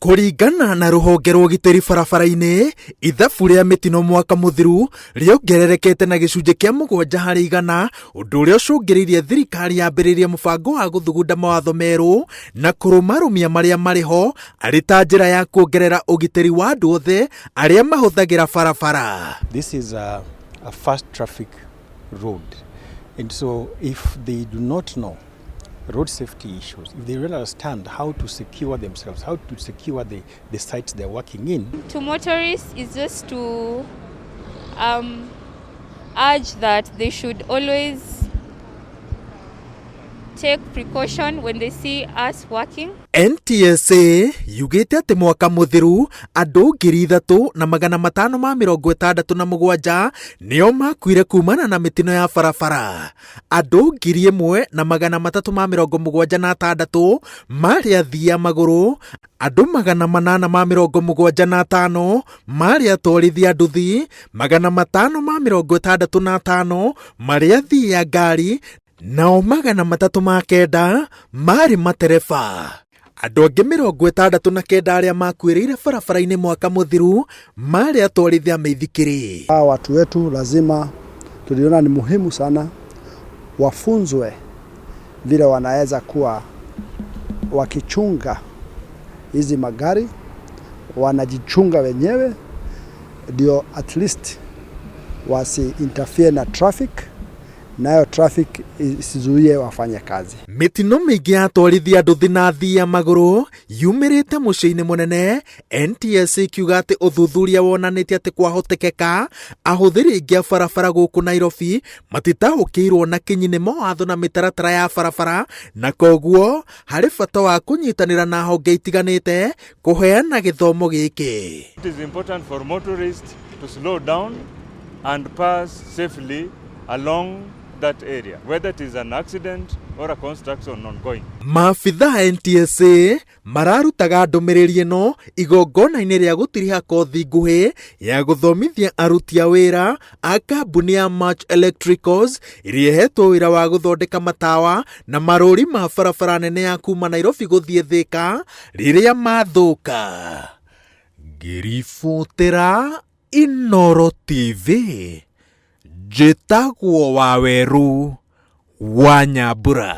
Kuringana na ruhonge rwa ugitiri barabara-ini, ithabu ria mitino mwaka muthiru riongererekete na gicunji kia 7 harĩ 100, undu uria ucungiririe thirikari yambiririe mubango wa guthugunda mawatho meru na kurumarumia maria mariho ari ta njira ya kuongerera ugitiri wa andu othe aria mahuthagira barabara. This is a fast traffic road, and so if they do not know road safety issues, if they really understand how to secure themselves, how to secure the sites they're working in. To motorists is just to urge that they should always take precaution when they see us working. NTSA yugite ati mwaka muthiru andu 3,567 nio makuire kumana na mitino ya barabara. Andu 1,376 mari athii a maguru, andu 875 mari atwarithia nduthi, 565 mari athii a ngari, nao 309 mari matereba. Andu angi 69 aria makuirire barabara-ini mwaka muthiru mari atwarithia mithikiri. Hawa watu wetu lazima tuliona ni muhimu sana wafunzwe vile wanaweza kuwa wakichunga hizi magari, wanajichunga wenyewe, ndio at least wasi interfere na traffic, nayo traffic isizuie wafanye kazi. Mitino mingi atwarithia nduthi na athii a maguru yumirite mucii-ini munene. NTSA kiuga ati uthuthuria wonanitie ati kwahotekeka ahuthiri aingi a barabara guku Nairobi matitaukirwo na kinyini mawatho na mitaratara ya barabara, na koguo hari bata wa kunyitanira na honge itiganite kuheana githomo giki. It is important for motorists to slow down and pass safely along that area, whether it is an accident or a construction ongoing. Maabitha NTSA mararutaga ndumiriri ino igongona-ini ria gutiriha kothi nguhi ya guthomithia aruti a wira a kambuni ya March Electricals iria ihetwo wira wa guthondeka matawa na maruri ma barabara nene ya kuma Nairobi guthie Thika riria mathuka. Ngiribotera Inooro TV, njĩtagwo Waweru wa Nyambura.